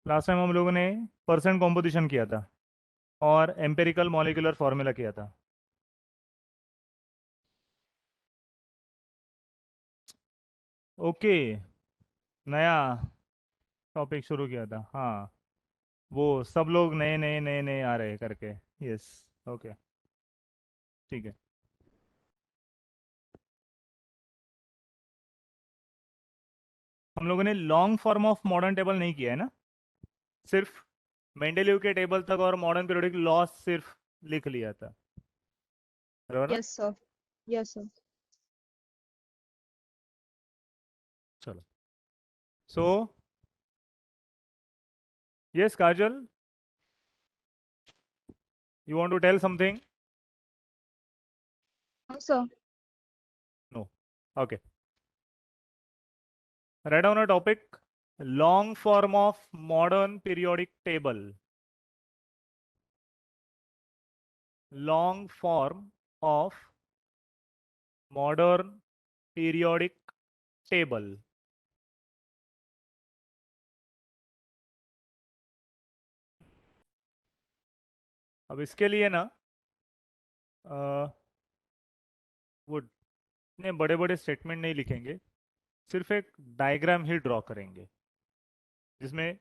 Last time हम लोगों ने परसेंट कॉम्पोजिशन किया था और एम्पेरिकल मॉलिक्यूलर फॉर्मूला किया था। ओके, नया टॉपिक शुरू किया था, हाँ। वो सब लोग नए नए नए नए आ रहे करके। यस। ओके, ठीक है। हम लोगों ने long form of modern table नहीं किया है ना, सिर्फ मेंडेलीव के टेबल तक और मॉडर्न पीरियोडिक लॉ सिर्फ लिख लिया था, बराबर ना? Yes, sir. Yes, sir. चलो। So yes Kajal, you want to tell something? No, sir. No. Okay, write down a topic, long form of modern periodic table. Long form of modern periodic table. अब इसके लिए ना वो इतने बड़े बड़े statement नहीं लिखेंगे, सिर्फ एक डायग्राम ही ड्रॉ करेंगे जिसमें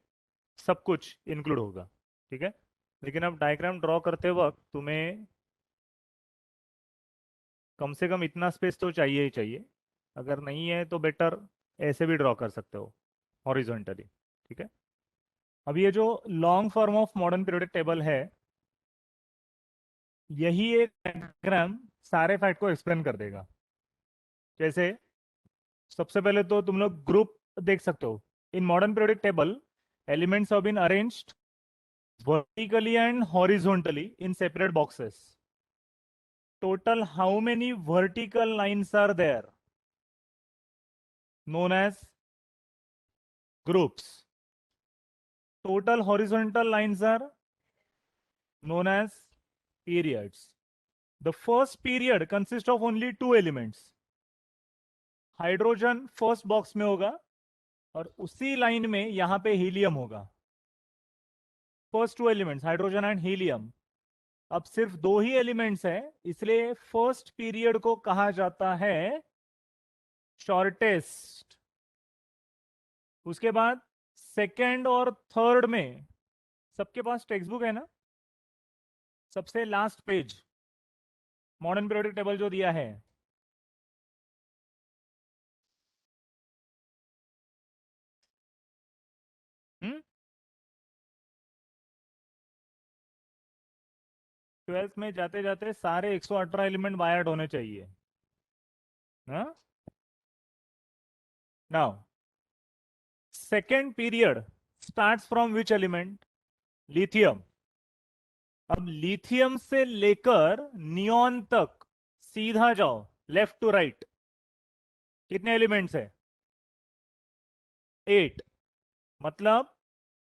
सब कुछ इंक्लूड होगा, ठीक है? लेकिन अब डायग्राम ड्रॉ करते वक्त तुम्हें कम से कम इतना स्पेस तो चाहिए ही चाहिए। अगर नहीं है तो बेटर ऐसे भी ड्रॉ कर सकते हो, हॉरिजॉन्टली, ठीक है? अब ये जो long form of modern periodic table है, यही एक डायग्राम सारे फैक्ट को एक्सप्लेन कर देगा। जैसे सबसे पहले तो तुम लोग ग्रुप देख सकते हो। In modern periodic table, elements have been arranged vertically and horizontally in separate boxes. Total how many vertical lines are there? Known as groups. Total horizontal lines are known as periods. The first period consists of only two elements. Hydrogen first box में होगा और उसी line में यहां पे helium होगा। First two elements hydrogen and helium. अब सिर्फ दो ही एलिमेंट्स हैं, इसलिए फर्स्ट पीरियड को कहा जाता है शॉर्टेस्ट। उसके बाद सेकंड और थर्ड में, सबके पास टेक्स्ट बुक है ना? सबसे last page modern periodic table जो दिया है, 12th में जाते जाते सारे 118 एलिमेंट वायर्ड होने चाहिए। Now second period starts from which element? Lithium. अब लिथियम से लेकर नियॉन तक सीधा जाओ, लेफ्ट टू राइट, कितने एलिमेंट्स है? 8। मतलब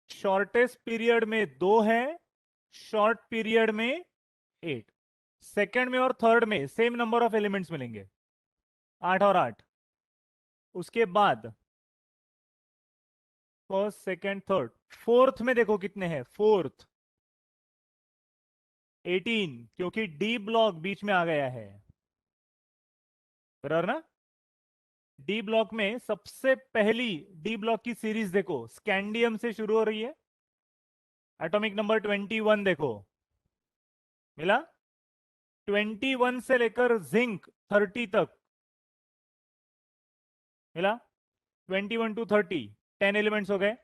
शॉर्टेस्ट पीरियड में 2 है, शॉर्ट पीरियड में 8। सेकेंड में और थर्ड में सेम नंबर ऑफ एलिमेंट्स मिलेंगे, 8 और 8। उसके बाद फर्स्ट सेकेंड थर्ड, फोर्थ में देखो कितने हैं? फोर्थ 18, क्योंकि डी ब्लॉक बीच में आ गया है, बराबर ना? डी ब्लॉक में सबसे पहली डी ब्लॉक की सीरीज देखो, स्कैंडियम से शुरू हो रही है। एटॉमिक नंबर 21 देखो, मिला? 21 से लेकर जिंक 30 तक मिला। 21 to 30, 10 एलिमेंट्स हो गए।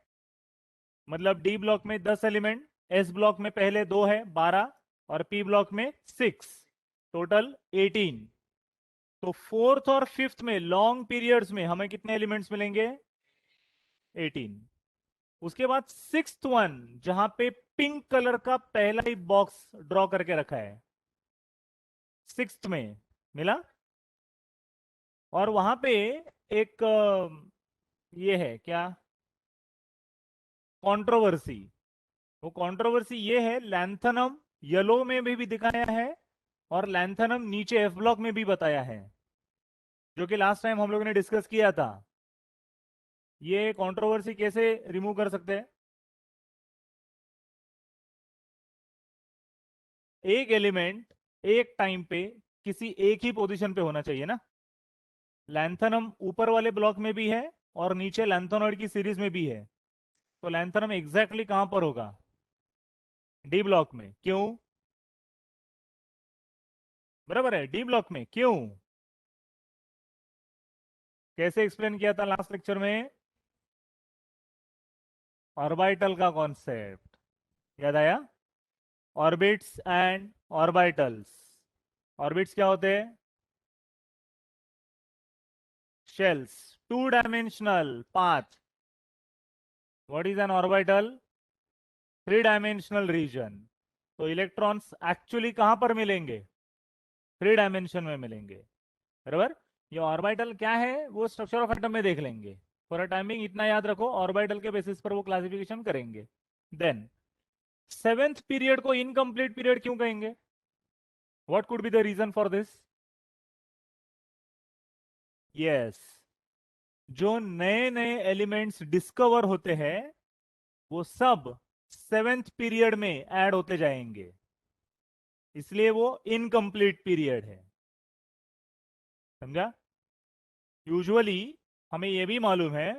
मतलब डी ब्लॉक में 10 एलिमेंट, एस ब्लॉक में पहले 2 है 12, और पी ब्लॉक में 6, टोटल 18। तो फोर्थ और फिफ्थ में लॉन्ग पीरियड्स में हमें कितने एलिमेंट्स मिलेंगे? 18। उसके बाद सिक्स्थ वन, जहां पे पिंक कलर का पहला ही बॉक्स ड्रॉ करके रखा है, सिक्स्थ में मिला। और वहां पे एक ये है क्या, कंट्रोवर्सी। वो कंट्रोवर्सी ये है, लैंथनम येलो में भी दिखाया है और लैंथनम नीचे एफ ब्लॉक में भी बताया है, जो कि लास्ट टाइम हम लोगों ने डिस्कस किया था। ये कंट्रोवर्सी कैसे रिमूव कर सकते हैं? एक एलिमेंट एक टाइम पे किसी एक ही पोजीशन पे होना चाहिए ना। लैंथनम ऊपर वाले ब्लॉक में भी है और नीचे लैंथोनॉइड की सीरीज में भी है, तो लैंथनम एग्जैक्टली कहां पर होगा? डी ब्लॉक में। क्यों? बराबर है, डी ब्लॉक में। क्यों? कैसे एक्सप्लेन किया था लास्ट लेक्चर में? ऑर्बिटल का कॉन्सेप्ट याद आया? Orbits and orbitals. ऑर्बिट्स क्या होते हैं? Shells, two dimensional path. What is an orbital? Three dimensional region. तो इलेक्ट्रॉन्स एक्चुअली कहां पर मिलेंगे? थ्री डायमेंशन में मिलेंगे। बराबर। ये ऑर्बिटल क्या है वो स्ट्रक्चर ऑफ एटम में देख लेंगे। फॉर अ टाइमिंग इतना याद रखो, ऑर्बिटल के बेसिस पर वो क्लासिफिकेशन करेंगे। देन सेवेंथ पीरियड को इनकम्प्लीट पीरियड क्यों कहेंगे? What could be the reason for this? Yes, जो नए नए एलिमेंट्स डिस्कवर होते हैं वो सब सेवेंथ पीरियड में ऐड होते जाएंगे, इसलिए वो इनकम्प्लीट पीरियड है। समझा? यूजुअली हमें यह भी मालूम है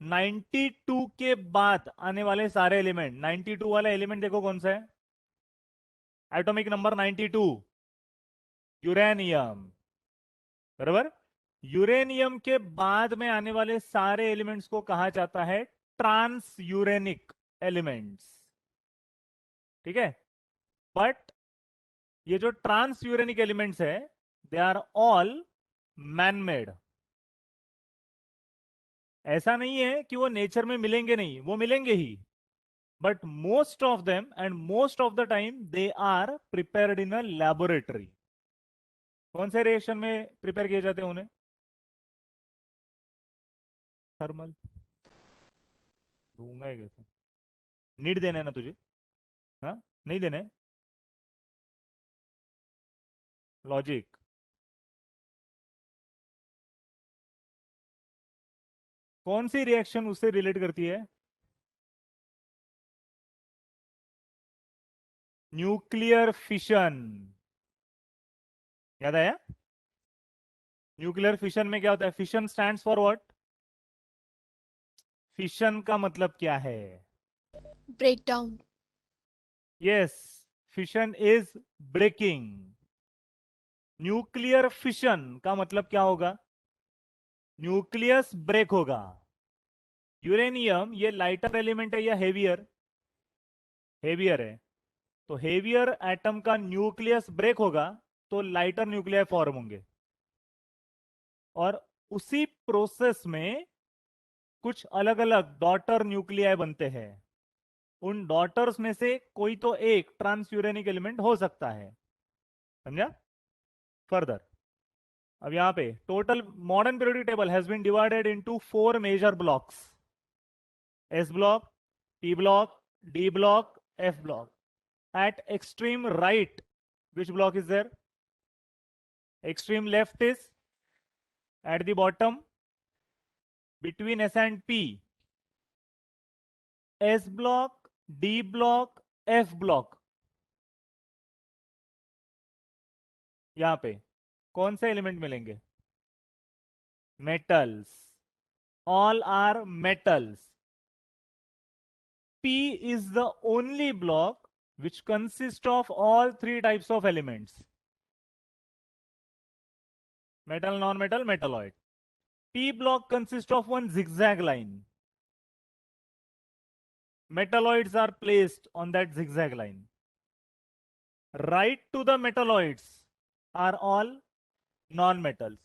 92 के बाद आने वाले सारे एलिमेंट, 92 वाला एलिमेंट देखो कौन सा है? Atomic number 92, uranium. बराबर। यूरेनियम के बाद में आने वाले सारे एलिमेंट्स को कहा जाता है ट्रांस यूरेनिक एलिमेंट्स। ठीक है? बट ये जो ट्रांस यूरेनिक एलिमेंट्स है they are all man made. ऐसा नहीं है कि वो नेचर में मिलेंगे नहीं, वो मिलेंगे ही, but most of them and most of the time they are prepared in a laboratory. कौन से रिएक्शन में प्रिपेयर किए जाते हैं उन्हें? थर्मल। दूंगा ही कैसे? नीड देना है ना तुझे? हाँ, नहीं देना है? लॉजिक। कौन सी रिएक्शन उससे रिलेट करती है? Nuclear fission. याद आया? न्यूक्लियर फिशन में क्या होता है? Fission stands for what? Fission का मतलब क्या है? breakdown. Yes, fission is breaking. Nuclear fission का मतलब क्या होगा? न्यूक्लियस ब्रेक होगा। यूरेनियम ये लाइटर एलिमेंट है या हेवियर? हेवियर है। तो हेवियर एटम का न्यूक्लियस ब्रेक होगा तो लाइटर न्यूक्लियर फॉर्म होंगे, और उसी प्रोसेस में कुछ अलग अलग डॉटर न्यूक्लियाई बनते हैं। उन डॉटर्स में से कोई तो एक ट्रांसयूरेनिक एलिमेंट हो सकता है। समझा? फर्दर, अब यहां पे total modern periodic table has been divided into four major blocks: S block, P block, D block, F block. At extreme right, which block is there? Extreme left is at the bottom between S and P. S block, D block, F block. यहां पे कौन से element मिलेंगे? Metals. All are metals. P is the only block which consists of all three types of elements: metal, non-metal, metalloid. P block consists of one zigzag line. Metalloids are placed on that zigzag line. Right to the metalloids are all non-metals.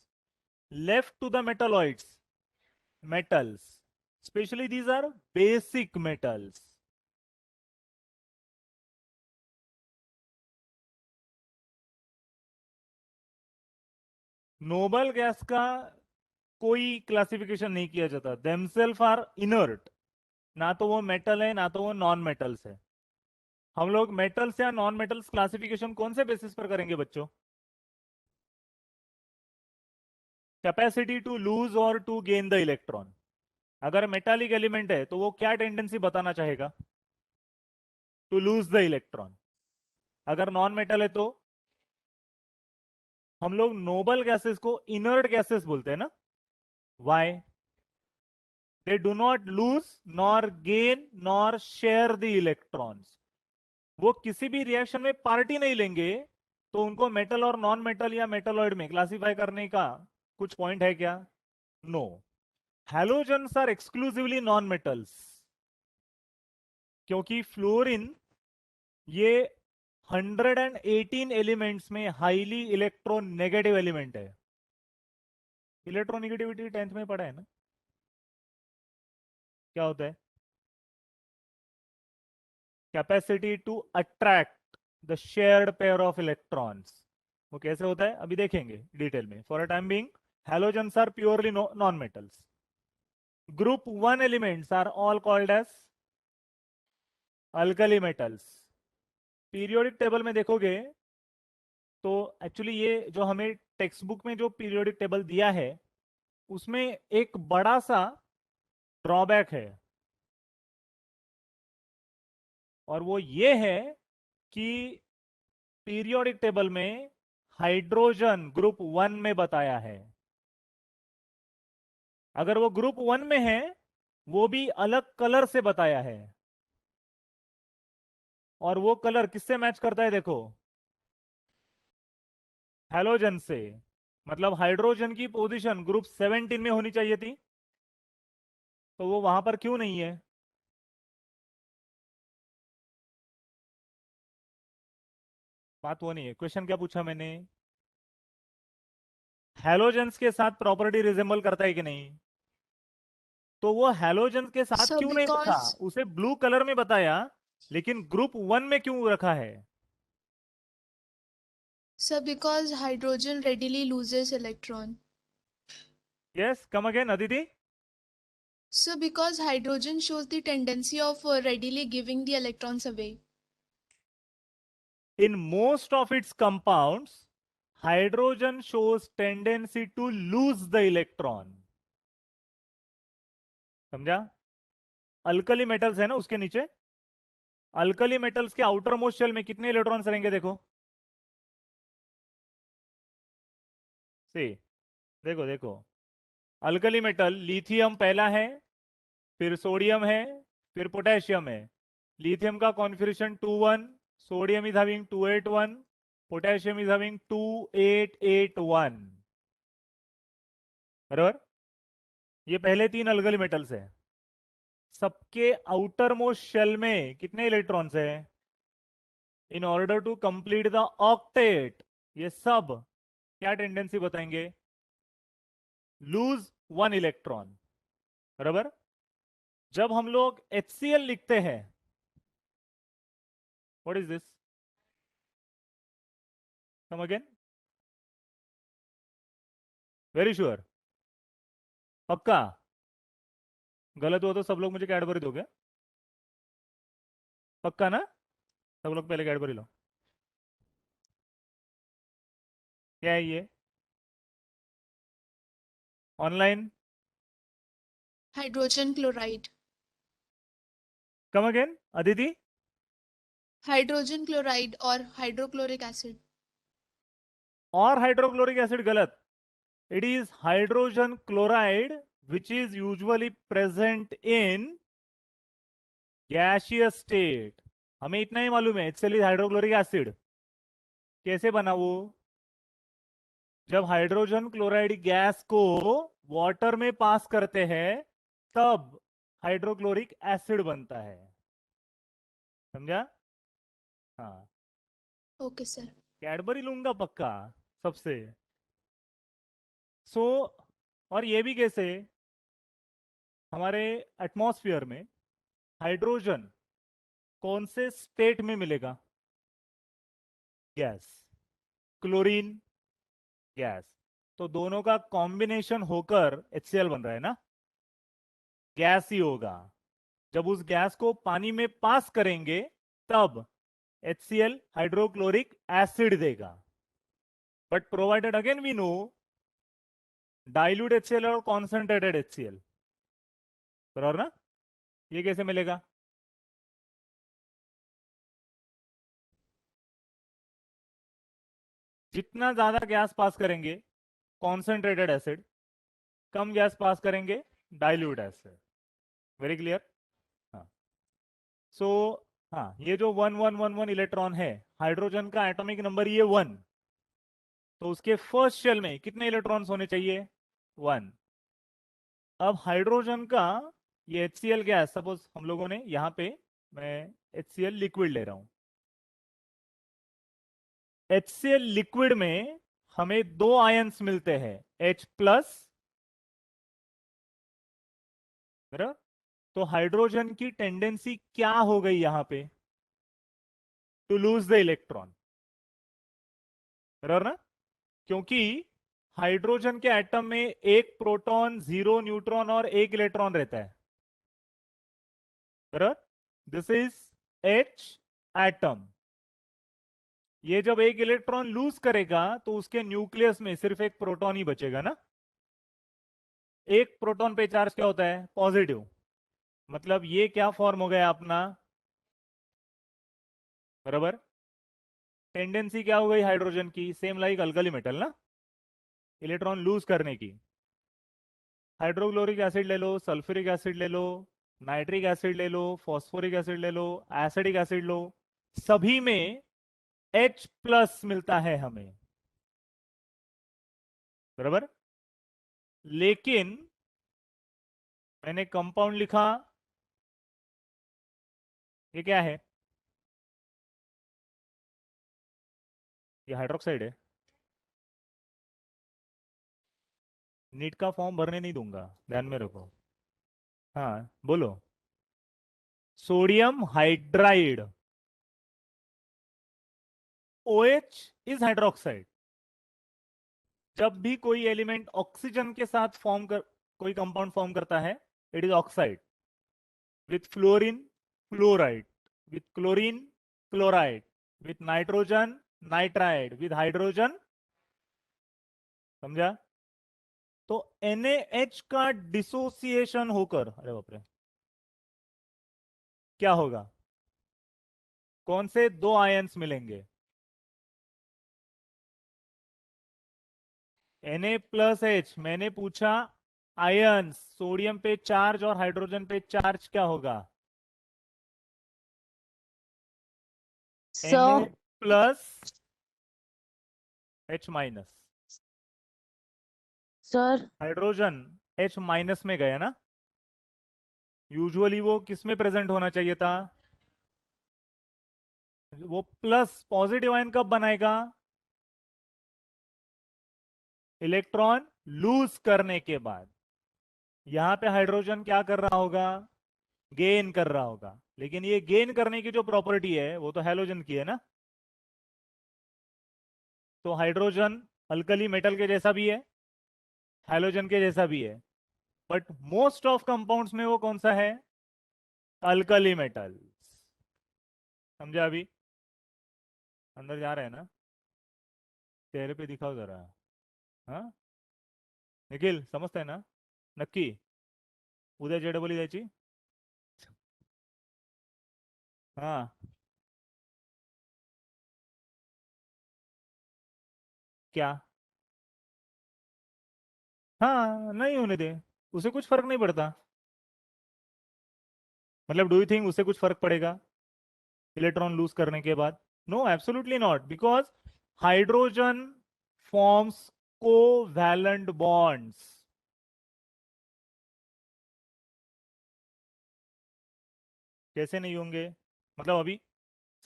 Left to the metalloids, metals. Especially these are basic metals. Noble gas का कोई classification नहीं किया जाता, themselves are inert. ना तो वो metal है ना तो वो नॉन मेटल्स है। हम लोग मेटल्स या नॉन मेटल्स क्लासिफिकेशन कौन से बेसिस पर करेंगे बच्चों? कैपेसिटी टू लूज और टू गेन द इलेक्ट्रॉन। अगर मेटालिक एलिमेंट है तो वो क्या टेंडेंसी बताना चाहेगा? To lose the electron. अगर नॉन मेटल है तो हम लोग नोबल गैसेस को इनर्ट गैसेस बोलते हैं ना। Why? They do not lose nor gain nor share the electrons. वो किसी भी रिएक्शन में पार्टी नहीं लेंगे, तो उनको मेटल और नॉन मेटल या मेटलॉइड में क्लासिफाई करने का कुछ पॉइंट है क्या? No. Halogens are exclusively non metals, क्योंकि फ्लोरीन ये 118 एलिमेंट्स में हाईली इलेक्ट्रोनेगेटिव एलिमेंट है। इलेक्ट्रोनेगेटिविटी 10th में पढ़ा है ना? क्या होता है? Capacity to attract the shared pair of electrons. वो कैसे होता है अभी देखेंगे डिटेल में। For a time being, halogens are purely non metals. Group 1 elements are all called as alkali metals. Periodic table में देखोगे तो एक्चुअली ये जो हमें टेक्स्ट बुक में जो पीरियोडिक टेबल दिया है, उसमें एक बड़ा सा ड्रॉबैक है, और वो ये है कि पीरियोडिक टेबल में हाइड्रोजन ग्रुप 1 में बताया है। अगर वो ग्रुप 1 में है, वो भी अलग कलर से बताया है, और वो कलर किससे मैच करता है देखो? हैलोजन से। मतलब हाइड्रोजन की पोजीशन ग्रुप 17 में होनी चाहिए थी, तो वो वहां पर क्यों नहीं है? बात वो नहीं है। क्वेश्चन क्या पूछा मैंने? हैलोजेंस के साथ प्रॉपर्टी रिजेंबल करता है कि नहीं? तो वो हैलोजेंस के साथ So क्यों नहीं रखा? because उसे ब्लू कलर में बताया, लेकिन ग्रुप 1 में क्यों रखा है? so because hydrogen readily loses electron. Yes, come again Aditi. So because hydrogen shows the tendency of readily giving the electrons away. In most of its compounds, hydrogen shows tendency to lose the electron. समझा? Alkali metals है ना उसके नीचे। Alkali metals के outer most shell में कितने electrons रहेंगे देखो? सी, देखो देखो। अल्कली मेटल लिथियम पहला है, फिर सोडियम है, फिर पोटेशियम है। लिथियम का configuration 2 1, sodium is having 2 8 1, potassium is having 2 8 8 1। बराबर? ये पहले तीन अल्कली मेटल्स है। सबके आउटर मोस्ट शेल में कितने इलेक्ट्रॉन्स है? In order to complete the octet, ये सब क्या टेंडेंसी बताएंगे? Lose 1 electron. बराबर? जब हम लोग HCl लिखते हैं, what is this? Come again. Very sure? पक्का? गलत हुआ तो सब लोग मुझे कैडबरी दोगे? पक्का ना? सब लोग पहले कैडबरी लो। क्या है ये? Online? Hydrogen chloride. Come again Aditi. Hydrogen chloride or hydrochloric acid. और हाइड्रोक्लोरिक एसिड गलत। It is hydrogen chloride which is usually present in gaseous state. हमें इतना ही मालूम है, HCl इज हाइड्रोक्लोरिक एसिड। कैसे बना वो? जब हाइड्रोजन क्लोराइड गैस को वाटर में पास करते हैं, तब हाइड्रोक्लोरिक एसिड बनता है। समझा? हाँ। Okay, sir. कैडबरी लूंगा पक्का सबसे। सो और ये भी कैसे? हमारे एटमॉस्फेयर में हाइड्रोजन कौन से स्टेट में मिलेगा? गैस। Chlorine gas. तो दोनों का कॉम्बिनेशन होकर HCl बन रहा है ना? गैस ही होगा। जब उस गैस को पानी में पास करेंगे, तब HCl हाइड्रोक्लोरिक एसिड देगा। But provided again we know dilute HCl और कॉन्सेंट्रेटेड HCl। बराबर ना? ये कैसे मिलेगा? जितना ज्यादा गैस पास करेंगे कॉन्सेंट्रेटेड एसिड, कम गैस पास करेंगे डाइल्यूट एसिड। Very clear. हाँ। सो हाँ, ये जो 1111 इलेक्ट्रॉन है, हाइड्रोजन का एटॉमिक नंबर ये 1, तो उसके फर्स्ट शेल में कितने इलेक्ट्रॉन्स होने चाहिए? 1। अब हाइड्रोजन का ये HCl गैस, सपोज हम लोगों ने यहाँ पे, मैं HCl लिक्विड ले रहा हूं, HCl लिक्विड में हमें दो आयंस मिलते हैं, H प्लस, बराबर। तो हाइड्रोजन की टेंडेंसी क्या हो गई यहां पे? टू लूज द इलेक्ट्रॉन, बराबर ना? क्योंकि हाइड्रोजन के एटम में एक प्रोटॉन, 0 न्यूट्रॉन और एक इलेक्ट्रॉन रहता है, बराबर। This is H atom. ये जब एक इलेक्ट्रॉन लूज करेगा तो उसके न्यूक्लियस में सिर्फ एक प्रोटॉन ही बचेगा ना। एक प्रोटॉन पे चार्ज क्या होता है? पॉजिटिव। मतलब ये क्या फॉर्म हो गया अपना? बराबर। टेंडेंसी क्या हो गई हाइड्रोजन की? सेम लाइक अल्कली मेटल ना, इलेक्ट्रॉन लूज करने की। हाइड्रोक्लोरिक एसिड ले लो, सल्फ्यूरिक एसिड ले लो, नाइट्रिक एसिड ले लो, फॉस्फोरिक एसिड ले लो, एसिडिक एसिड लो, सभी में H प्लस मिलता है हमें, बराबर। लेकिन मैंने कंपाउंड लिखा, ये क्या है? ये हाइड्रोक्साइड है। नीट का फॉर्म भरने नहीं दूंगा, ध्यान में रखो। हाँ बोलो। Sodium hydride, OH is hydroxide. जब भी कोई एलिमेंट ऑक्सीजन के साथ कोई कंपाउंड फॉर्म करता है, it is oxide. With fluorine fluoride, with chlorine chloride, with nitrogen nitride, with hydrogen. समझा? तो NaH का डिसोसिएशन होकर, अरे बाप रे, क्या होगा? कौन से दो आयंस मिलेंगे? Na+H। मैंने पूछा आयंस, सोडियम पे चार्ज और हाइड्रोजन पे चार्ज क्या होगा? Na sir plus H minus. Sir hydrogen H minus में गया ना, यूजुअली वो किस में प्रेजेंट होना चाहिए था? वो प्लस, पॉजिटिव आयन कब बनाएगा? इलेक्ट्रॉन लूज करने के बाद। यहां पे हाइड्रोजन क्या कर रहा होगा? गेन कर रहा होगा। लेकिन ये गेन करने की जो प्रॉपर्टी है वो तो हैलोजन की है ना। तो हाइड्रोजन अल्कली मेटल के जैसा भी है, हैलोजन के जैसा भी है, बट मोस्ट ऑफ कंपाउंड्स में वो कौन सा है? Alkali metal. समझा अभी? अंदर जा रहे हैं ना? चेहरे पे दिखाओ जरा। हाँ निखिल, समजताय ना? नक्की उद्या JEE द्यायची? हाँ। क्या? हाँ नहीं होने दे, उसे कुछ फर्क नहीं पड़ता। मतलब डू यू थिंक उससे कुछ फर्क पड़ेगा इलेक्ट्रॉन लूज करने के बाद? No, absolutely not, because hydrogen forms covalent bonds. कैसे नहीं होंगे? मतलब अभी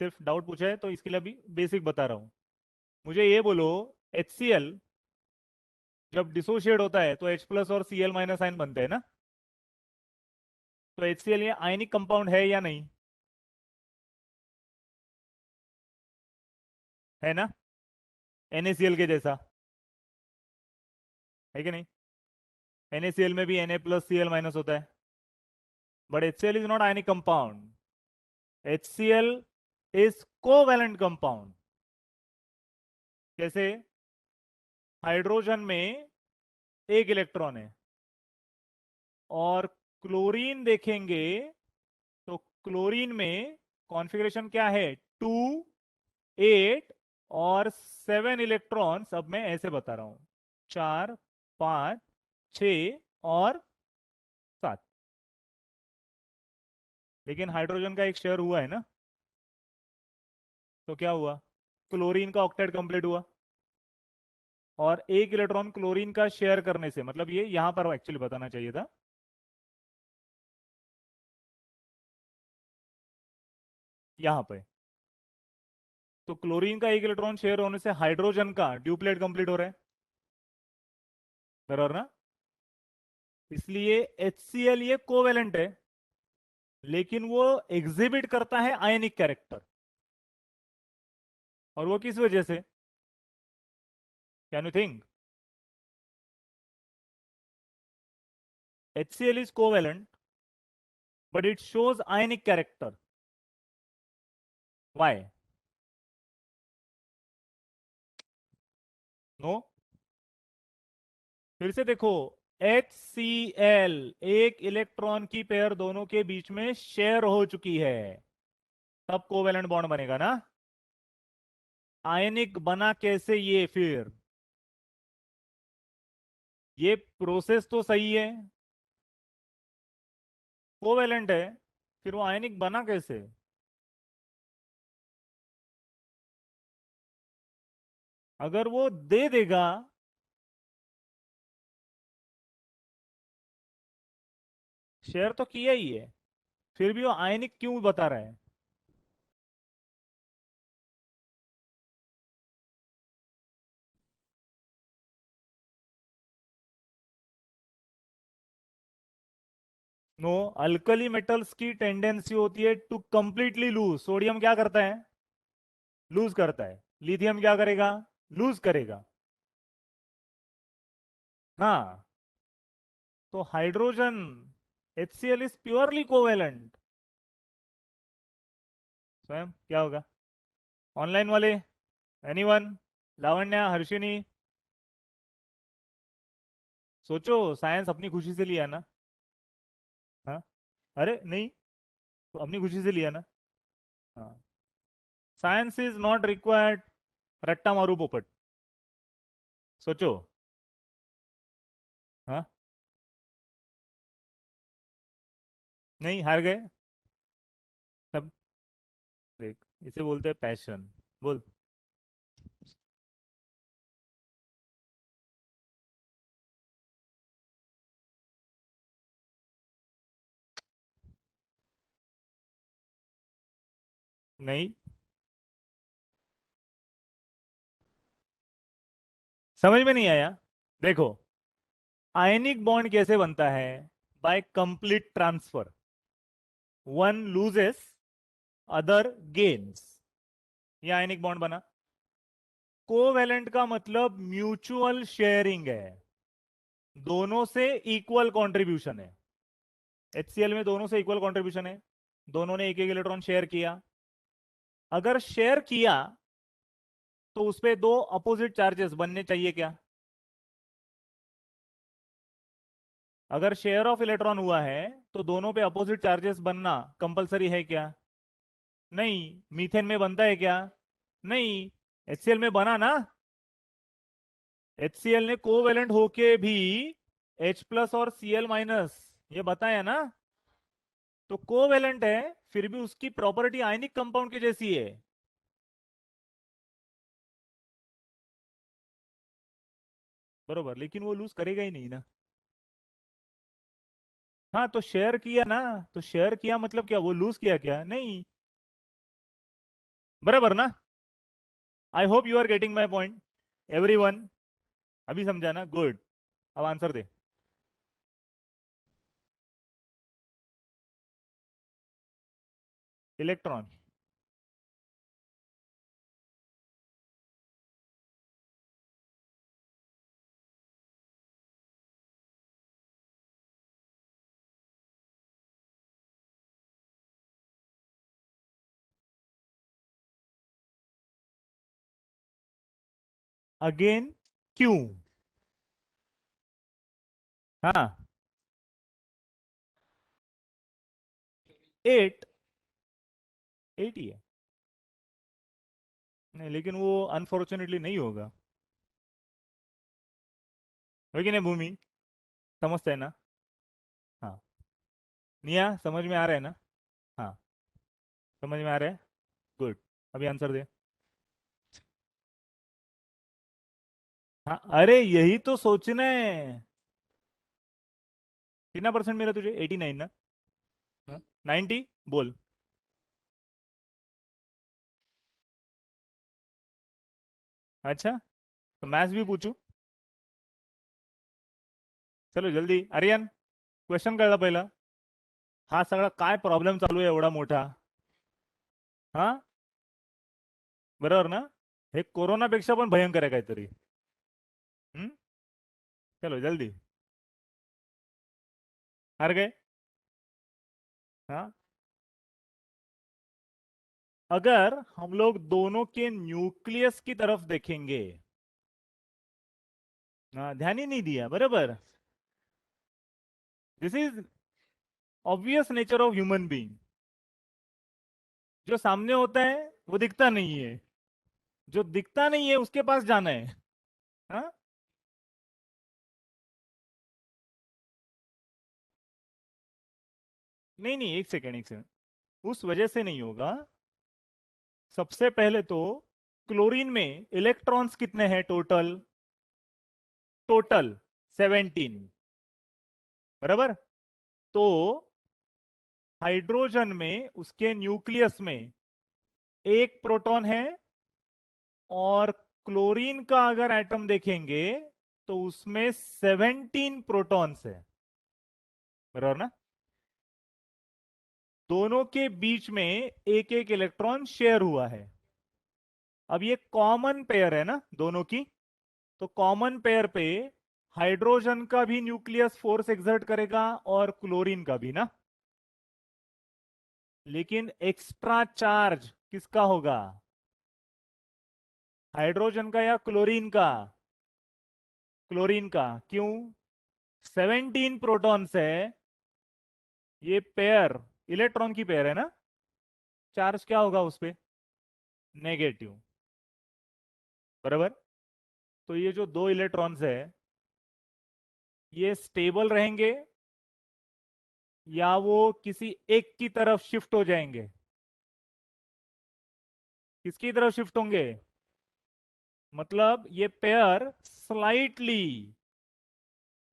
सिर्फ डाउट पूछा है तो इसके लिए अभी बेसिक बता रहा हूं। मुझे ये बोलो, HCl जब डिसोशिएट होता है तो H प्लस और Cl माइनस आयन बनते हैं ना। तो HCl ये आयनिक कंपाउंड है या नहीं? है ना, NaCl के जैसा, है कि नहीं? NaCl में भी Na प्लस Cl माइनस होता है, but HCl is not ionic compound. HCl is covalent compound. जैसे हाइड्रोजन में एक इलेक्ट्रॉन है, और क्लोरीन देखेंगे तो क्लोरीन में कॉन्फ़िगरेशन क्या है? 2 8 और 7 इलेक्ट्रॉन्स, अब मैं ऐसे बता रहा हूं, 4, 5, 6 और 7। लेकिन हाइड्रोजन का एक शेयर हुआ है ना, तो क्या हुआ, क्लोरीन का ऑक्टेट कंप्लीट हुआ। और एक इलेक्ट्रॉन क्लोरीन का शेयर करने से, मतलब ये यहां पर एक्चुअली बताना चाहिए था, यहां पे। तो क्लोरीन का एक इलेक्ट्रॉन शेयर होने से हाइड्रोजन का ड्यूप्लेट कंप्लीट हो रहा है, बराबर ना। इसलिए HCl ये कोवेलेंट है, लेकिन वो एग्जिबिट करता है आयनिक कैरेक्टर। और वो किस वजह से, can you think? HCl is covalent, but it shows ionic character. Why? No? फिर से देखो, HCl एक इलेक्ट्रॉन की पेयर दोनों के बीच में शेयर हो चुकी है, तब कोवेलेंट बॉन्ड बनेगा ना। आयनिक बना कैसे ये फिर? ये प्रोसेस तो सही है, कोवेलेंट है, फिर वो आयनिक बना कैसे? अगर वो दे देगा, शेयर तो किया ही है, फिर भी वो आयनिक क्यों बता रहा है? नो, अल्कली मेटल्स की टेंडेंसी होती है टू कंप्लीटली लूज। सोडियम क्या करता है? लूज करता है। लिथियम क्या करेगा? लूज करेगा। हाँ, तो hydrogen HCl is purely covalent. स्वयं क्या होगा? ऑनलाइन वाले, एनीवन? लावण्या, हर्षिनी, सोचो, साइंस अपनी खुशी से लिया ना। हाँ, अरे नहीं, तो अपनी खुशी से लिया ना। हाँ, साइंस इज नॉट रिक्वायर्ड रट्टा मारू पोपट। सोचो। हाँ, नहीं, हार गए सब। देख, इसे बोलते हैं पैशन। बोल। नहीं, समझ में नहीं आया। देखो, आयनिक बॉन्ड कैसे बनता है? By complete transfer. One loses, other gains, ये आयनिक बॉन्ड बना। कोवेलेंट का मतलब म्यूचुअल शेयरिंग है, दोनों से इक्वल कंट्रीब्यूशन है। HCl में दोनों से इक्वल कंट्रीब्यूशन है, दोनों ने एक एक इलेक्ट्रॉन शेयर किया। अगर शेयर किया तो उस पे दो अपोजिट चार्जेस बनने चाहिए क्या? अगर शेयर ऑफ इलेक्ट्रॉन हुआ है तो दोनों पे अपोजिट चार्जेस बनना कंपलसरी है क्या? नहीं। मीथेन में बनता है क्या? नहीं। HCl में बना ना। HCl ने कोवेलेंट होके भी H+ और Cl- ये बताया ना। तो कोवेलेंट है, फिर भी उसकी प्रॉपर्टी आयनिक कंपाउंड की जैसी है। बरोबर, लेकिन वो लूज करेगा ही नहीं ना। हाँ, तो शेयर किया ना, तो शेयर किया मतलब क्या, वो लूज किया क्या? नहीं। बराबर ना। I hope you are getting my point, everyone. अभी समझा ना? गुड। अब आंसर दे। इलेक्ट्रॉन। अगेन, क्यों? हाँ, 8, 8 ही है। नहीं, लेकिन वो अनफॉर्चुनेटली नहीं होगा। है कि नहीं भूमि? समझते हैं ना? हाँ। निया समझ में आ रहा है ना? हाँ, समझ में आ रहा है। गुड। अभी आंसर दे। हाँ, अरे यही तो सोचना है। कितना परसेंट मिला तुझे? 89 ना? 90? बोल। अच्छा, तो मैथ्स भी पूछू? चलो जल्दी आर्यन, क्वेश्चन कळला पहिला. हा सगळा काय प्रॉब्लेम चालू आहे एवढा मोठा? हा, बरोबर ना? हे कोरोनापेक्षा पण भयंकर आहे काहीतरी. हम्म. चलो जल्दी. हार गए? हाँ, अगर हम लोग दोनों के न्यूक्लियस की तरफ देखेंगे। हाँ, ध्यान ही नहीं दिया, बराबर. This is obvious nature of human being. जो सामने होता है वो दिखता नहीं है, जो दिखता नहीं है उसके पास जाना है. हाँ. नहीं नहीं, एक सेकेंड एक सेकेंड. उस वजह से नहीं होगा. सबसे पहले तो क्लोरीन में इलेक्ट्रॉन्स कितने हैं टोटल? टोटल 17. बराबर. तो हाइड्रोजन में उसके न्यूक्लियस में एक प्रोटॉन है, और क्लोरीन का अगर एटम देखेंगे तो उसमें 17 प्रोटॉन्स है. बराबर ना? दोनों के बीच में एक एक इलेक्ट्रॉन शेयर हुआ है. अब ये कॉमन पेयर है ना दोनों की, तो कॉमन पेयर पे हाइड्रोजन का भी न्यूक्लियस फोर्स एक्सर्ट करेगा और क्लोरीन का भी ना. लेकिन एक्स्ट्रा चार्ज किसका होगा? हाइड्रोजन का या क्लोरीन का? क्लोरीन का. क्यों? 17 प्रोटॉन्स है. ये पेयर इलेक्ट्रॉन की पेयर है ना. चार्ज क्या होगा उस पे? नेगेटिव. बराबर. तो ये जो दो इलेक्ट्रॉन्स है, ये स्टेबल रहेंगे या वो किसी एक की तरफ शिफ्ट हो जाएंगे? किसकी तरफ शिफ्ट होंगे? मतलब ये पेयर स्लाइटली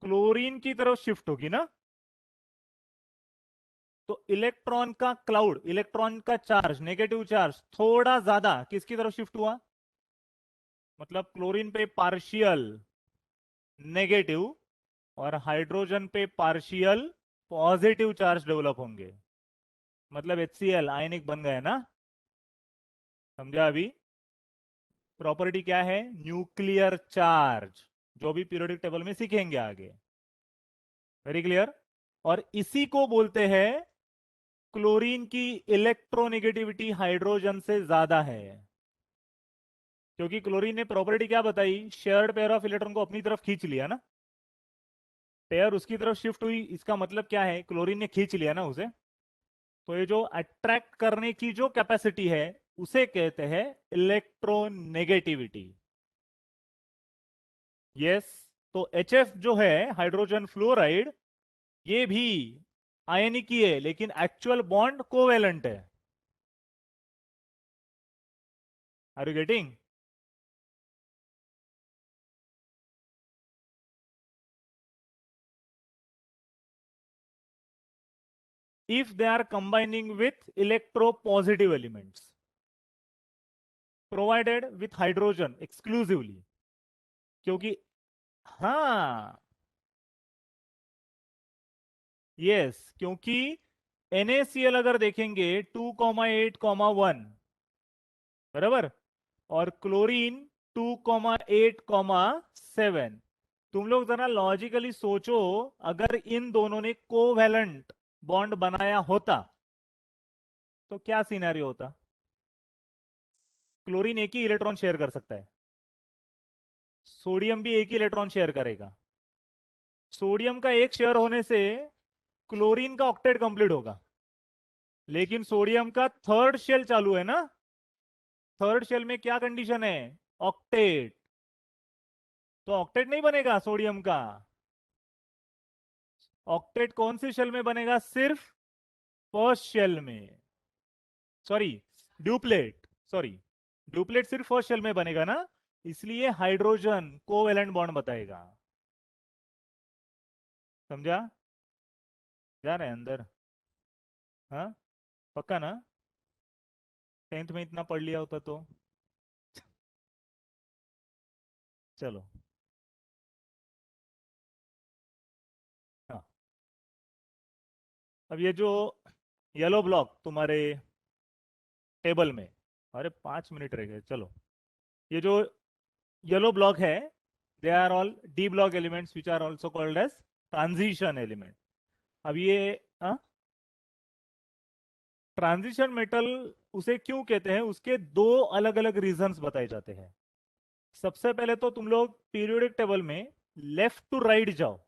क्लोरीन की तरफ शिफ्ट होगी ना. तो इलेक्ट्रॉन का क्लाउड, इलेक्ट्रॉन का चार्ज, नेगेटिव चार्ज थोड़ा ज्यादा किसकी तरफ शिफ्ट हुआ? मतलब क्लोरीन पे पार्शियल नेगेटिव और हाइड्रोजन पे पार्शियल पॉजिटिव चार्ज डेवलप होंगे. मतलब HCl आयनिक बन गए ना. समझा अभी? प्रॉपर्टी क्या है? न्यूक्लियर चार्ज, जो भी पीरियोडिक टेबल में सीखेंगे आगे. Very clear. और इसी को बोलते हैं क्लोरीन की इलेक्ट्रोनेगेटिविटी हाइड्रोजन से ज्यादा है. क्योंकि क्लोरीन ने प्रॉपर्टी क्या बताई? शेयर्ड पेयर ऑफ इलेक्ट्रॉन को अपनी तरफ खींच लिया ना. पेयर उसकी तरफ शिफ्ट हुई, इसका मतलब क्या है? क्लोरीन ने खींच लिया ना उसे. तो ये जो अट्रैक्ट करने की जो कैपेसिटी है, उसे कहते हैं इलेक्ट्रोनेगेटिविटी. यस. तो HF जो है, हाइड्रोजन फ्लोराइड, ये भी आयनिक ही है लेकिन एक्चुअल बॉन्ड कोवेलेंट है. Are you getting? if they are combining with electropositive elements provided with hydrogen exclusively. क्योंकि हाँ, यस, क्योंकि NaCl अगर देखेंगे 2,8,1, बराबर, और क्लोरीन 2,8,7. तुम लोग जरा लॉजिकली सोचो, अगर इन दोनों ने कोवैलेंट बॉन्ड बनाया होता तो क्या सिनेरियो होता? क्लोरीन एक ही इलेक्ट्रॉन शेयर कर सकता है, सोडियम भी एक ही इलेक्ट्रॉन शेयर करेगा. सोडियम का एक शेयर होने से क्लोरीन का ऑक्टेट कंप्लीट होगा, लेकिन सोडियम का थर्ड शेल चालू है ना. थर्ड शेल में क्या कंडीशन है? ऑक्टेट। तो ऑक्टेट नहीं बनेगा सोडियम का। ऑक्टेट कौन से शेल में बनेगा? सिर्फ फर्स्ट शेल में। सॉरी, ड्यूप्लेट, सॉरी, ड्यूप्लेट सिर्फ फर्स्ट शेल में बनेगा ना, इसलिए हाइड्रोजन कोवेलेंट बॉन्ड बताएगा। समझा? जा रहे हैं अंदर? हाँ, पक्का ना? 10th में इतना पढ़ लिया होता तो। चलो, हाँ। अब ये जो येलो ब्लॉक तुम्हारे टेबल में, अरे 5 मिनट रह गए, चलो। ये जो येलो ब्लॉक है, they are all D block elements which are also called as transition element. अब ये ट्रांजिशन मेटल उसे क्यों कहते हैं, उसके दो अलग अलग रीजंस बताए जाते हैं। सबसे पहले तो तुम लोग पीरियोडिक टेबल में लेफ्ट टू राइट जाओ।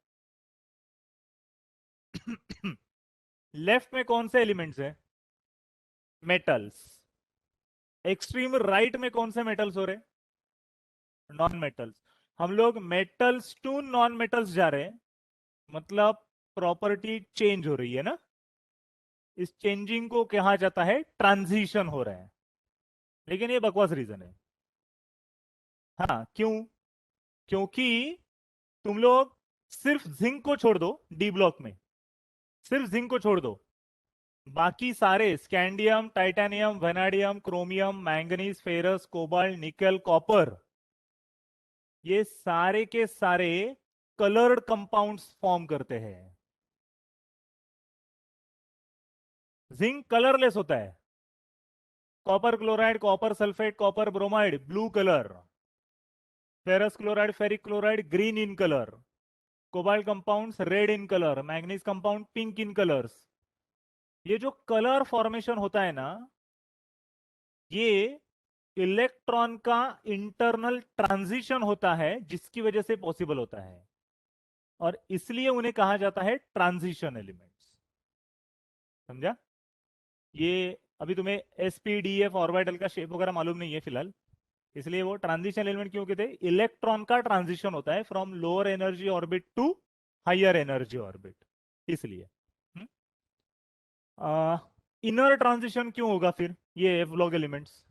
लेफ्ट में कौन से एलिमेंट्स हैं? मेटल्स। एक्सट्रीम राइट में कौन से मेटल्स हो रहे? Non metals. हम लोग मेटल्स टू नॉन मेटल्स जा रहे हैं, मतलब प्रॉपर्टी चेंज हो रही है ना। इस चेंजिंग को कहा जाता है ट्रांजिशन हो रहा है। लेकिन ये बकवास रीजन है। हाँ, क्यों? क्योंकि तुम लोग सिर्फ जिंक को छोड़ दो, डी ब्लॉक में सिर्फ जिंक को छोड़ दो, बाकी सारे scandium, titanium, vanadium, chromium, manganese, ferrous, cobalt, निकल, कॉपर, ये सारे के सारे कलर्ड कंपाउंड्स फॉर्म करते हैं। जिंक कलरलेस होता है। Copper chloride, copper sulphate, copper bromide blue colour, ferrous chloride, ferric chloride green in colour, cobalt compounds red in colour, manganese compound pink in colours. ये जो कलर फॉर्मेशन होता है ना, ये इलेक्ट्रॉन का इंटरनल ट्रांजिशन होता है, जिसकी वजह से पॉसिबल होता है, और इसलिए उन्हें कहा जाता है ट्रांजिशन एलिमेंट्स। समझा? ये अभी तुम्हें एसपीडीएफ ऑर्बिटल का शेप वगैरह मालूम नहीं है फिलहाल, इसलिए वो ट्रांजिशन एलिमेंट क्यों कहते हैं? इलेक्ट्रॉन का ट्रांजिशन होता है from lower energy orbit to higher energy orbit, इसलिए। इनर ट्रांजिशन क्यों होगा फिर? ये एफ लॉग एलिमेंट्स,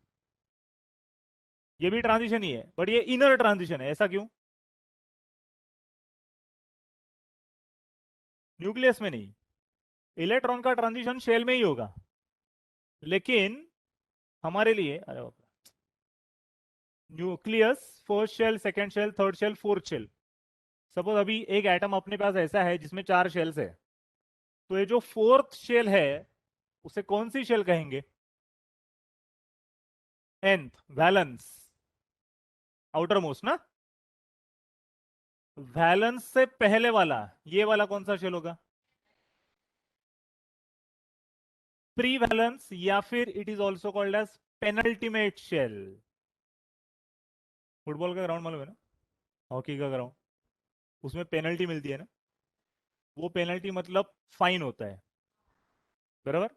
ये भी ट्रांजिशन ही है, बट ये इनर ट्रांजिशन है, ऐसा क्यों? न्यूक्लियस में नहीं, इलेक्ट्रॉन का ट्रांजिशन शेल में ही होगा, लेकिन हमारे लिए, अरे बाप रे, nucleus first shell, second shell, third shell, fourth shell. Suppose अभी एक एटम अपने पास ऐसा है जिसमें 4 शेल्स है, तो ये जो फोर्थ शेल है उसे कौन सी शेल कहेंगे? nth, वैलेंस, आउटर मोस्ट ना। वैलेंस से पहले वाला, ये वाला कौन सा शेल होगा? प्री वैलेंस, या फिर it is also called as penultimate shell. Football का ग्राउंड मालूम है ना? हॉकी का ग्राउंड, उसमें पेनल्टी मिलती है ना, वो पेनल्टी मतलब फाइन होता है, बराबर।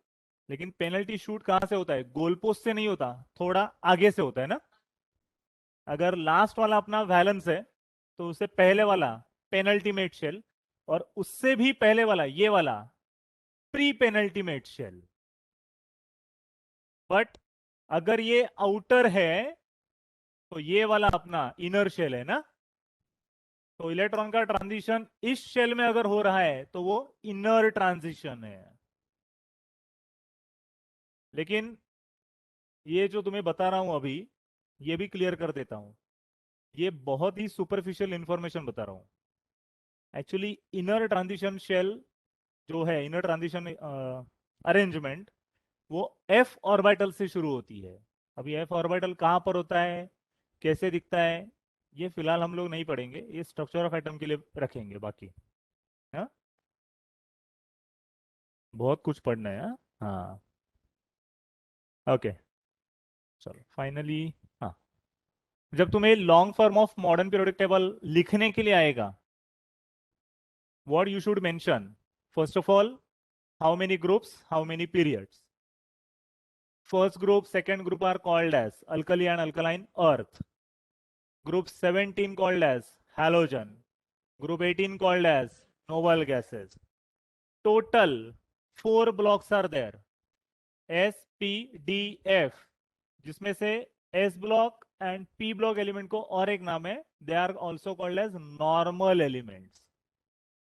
लेकिन पेनल्टी शूट कहां से होता है? गोल पोस्ट से नहीं होता, थोड़ा आगे से होता है ना। अगर लास्ट वाला अपना वैलेंस है, तो उससे पहले वाला पेनल्टीमेट शेल, और उससे भी पहले वाला ये वाला प्री पेनल्टीमेट शेल। बट अगर ये आउटर है, तो ये वाला अपना इनर शेल है ना। तो इलेक्ट्रॉन का ट्रांजिशन इस शेल में अगर हो रहा है तो वो इनर ट्रांजिशन है। लेकिन ये जो तुम्हें बता रहा हूं अभी, ये भी क्लियर कर देता हूं, ये बहुत ही सुपरफिशियल इंफॉर्मेशन बता रहा हूं। एक्चुअली इनर ट्रांजिशन शेल जो है, इनर ट्रांजिशन अरेंजमेंट, वो एफ ऑर्बिटल से शुरू होती है। अभी एफ ऑर्बिटल कहां पर होता है, कैसे दिखता है, ये फिलहाल हम लोग नहीं पढ़ेंगे, ये स्ट्रक्चर ऑफ एटम के लिए रखेंगे बाकी। हाँ, बहुत कुछ पढ़ना है। हाँ, ओके, चलो फाइनली। हाँ, जब तुम्हें long form of modern periodic table लिखने के लिए आएगा, what you should mention? First of all, how many groups, how many periods. First group, second group are called as alkali and alkaline earth. Group 17 called as halogen. Group 18 called as noble gases. Total 4 blocks are there. S, P, D, F. जिसमें से S block and P block element को और एक नाम है. They are also called as normal elements.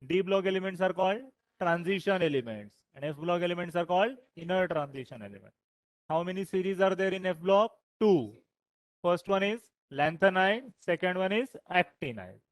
D block elements are called transition elements, and F block elements are called inner transition elements. How many series are there in F block? 2. First one is lanthanide, second one is actinide.